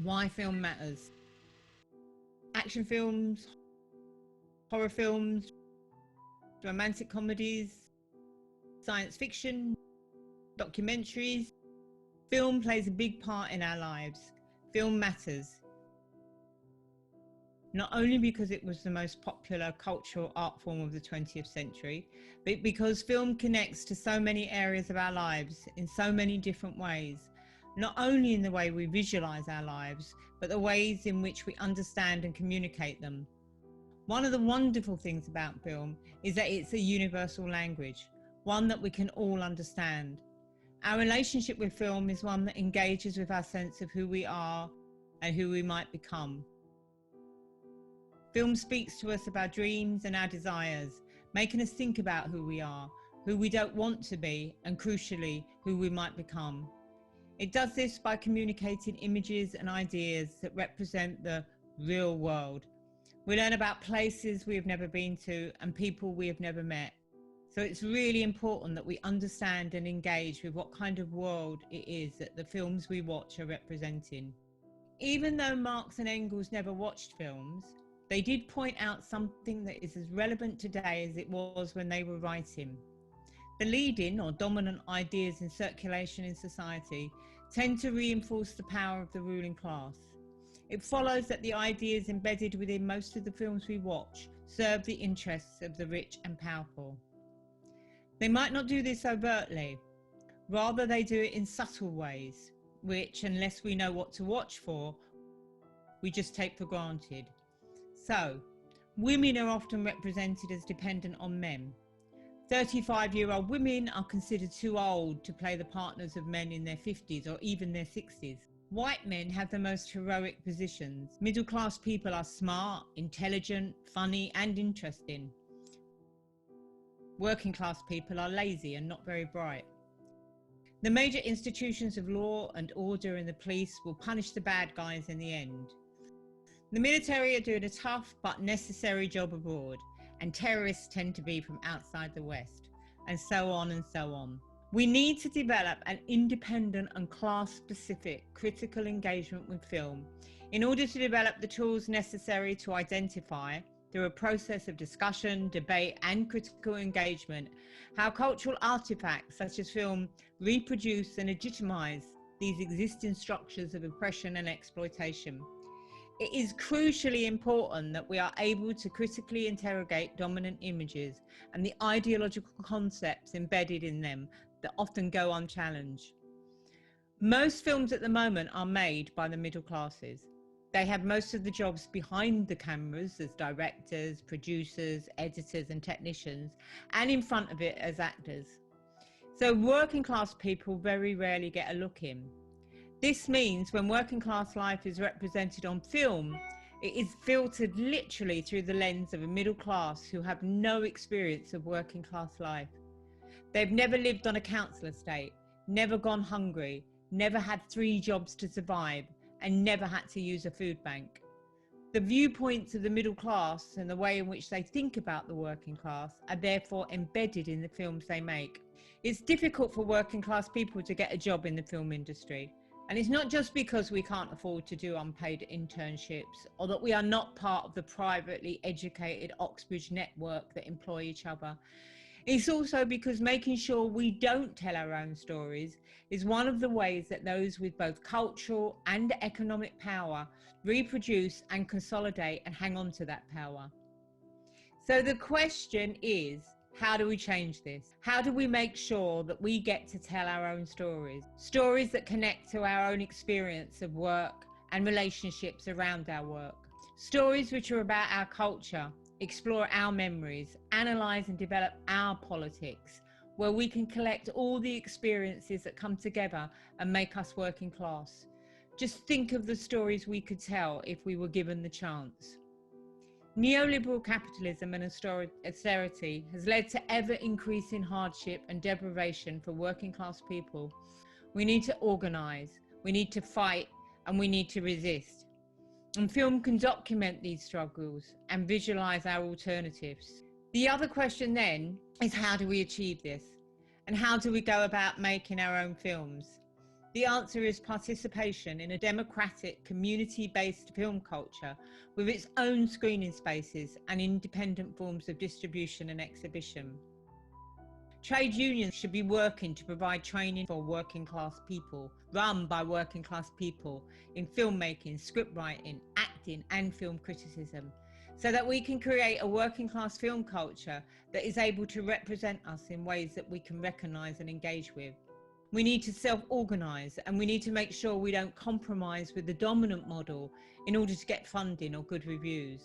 Why film matters. Action films, horror films, romantic comedies, science fiction, documentaries. Film plays a big part in our lives. Film matters. Not only because it was the most popular cultural art form of the 20th century, but because film connects to so many areas of our lives in so many different ways. Not only in the way we visualize our lives, but the ways in which we understand and communicate them. One of the wonderful things about film is that it's a universal language, one that we can all understand. Our relationship with film is one that engages with our sense of who we are and who we might become. Film speaks to us of our dreams and our desires, making us think about who we are, who we don't want to be, and crucially, who we might become. It does this by communicating images and ideas that represent the real world. We learn about places we have never been to and people we have never met. So it's really important that we understand and engage with what kind of world it is that the films we watch are representing. Even though Marx and Engels never watched films, they did point out something that is as relevant today as it was when they were writing. The leading or dominant ideas in circulation in society tend to reinforce the power of the ruling class. It follows that the ideas embedded within most of the films we watch serve the interests of the rich and powerful. They might not do this overtly, rather they do it in subtle ways, which, unless we know what to watch for, we just take for granted. So, women are often represented as dependent on men. 35-year-old women are considered too old to play the partners of men in their 50s or even their 60s. White men have the most heroic positions. Middle-class people are smart, intelligent, funny, and interesting. Working-class people are lazy and not very bright. The major institutions of law and order and the police will punish the bad guys in the end. The military are doing a tough but necessary job abroad, and terrorists tend to be from outside the West, and so on and so on. We need to develop an independent and class-specific critical engagement with film in order to develop the tools necessary to identify, through a process of discussion, debate, and critical engagement, how cultural artifacts such as film reproduce and legitimize these existing structures of oppression and exploitation. It is crucially important that we are able to critically interrogate dominant images and the ideological concepts embedded in them that often go unchallenged. Most films at the moment are made by the middle classes. They have most of the jobs behind the cameras as directors, producers, editors and technicians, and in front of it as actors. So working class people very rarely get a look in. This means when working class life is represented on film, it is filtered literally through the lens of a middle class who have no experience of working class life. They've never lived on a council estate, never gone hungry, never had 3 jobs to survive, and never had to use a food bank. The viewpoints of the middle class and the way in which they think about the working class are therefore embedded in the films they make. It's difficult for working class people to get a job in the film industry. And it's not just because we can't afford to do unpaid internships or that we are not part of the privately educated Oxbridge network that employ each other. It's also because making sure we don't tell our own stories is one of the ways that those with both cultural and economic power reproduce and consolidate and hang on to that power. So the question is, how do we change this? How do we make sure that we get to tell our own stories? Stories that connect to our own experience of work and relationships around our work. Stories which are about our culture, explore our memories, analyse and develop our politics, where we can collect all the experiences that come together and make us working class. Just think of the stories we could tell if we were given the chance. Neoliberal capitalism and austerity has led to ever-increasing hardship and deprivation for working class people. We need to organise, we need to fight, and we need to resist. And film can document these struggles and visualise our alternatives. The other question then is, how do we achieve this? And how do we go about making our own films? The answer is participation in a democratic, community-based film culture with its own screening spaces and independent forms of distribution and exhibition. Trade unions should be working to provide training for working class people, run by working class people in filmmaking, scriptwriting, acting and film criticism, so that we can create a working class film culture that is able to represent us in ways that we can recognise and engage with. We need to self-organise, and we need to make sure we don't compromise with the dominant model in order to get funding or good reviews.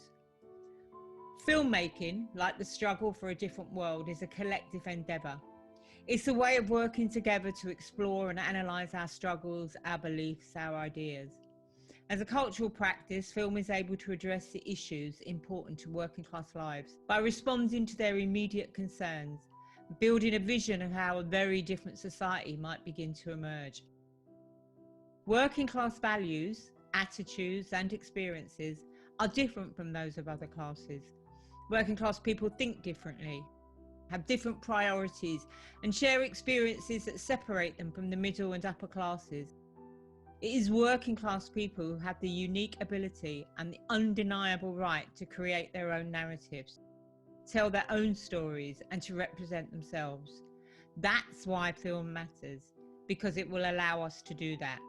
Filmmaking, like the struggle for a different world, is a collective endeavour. It's a way of working together to explore and analyse our struggles, our beliefs, our ideas. As a cultural practice, film is able to address the issues important to working class lives by responding to their immediate concerns, building a vision of how a very different society might begin to emerge. Working class values, attitudes and experiences are different from those of other classes. Working class people think differently, have different priorities and share experiences that separate them from the middle and upper classes. It is working class people who have the unique ability and the undeniable right to create their own narratives, tell their own stories and to represent themselves. That's why film matters, because it will allow us to do that.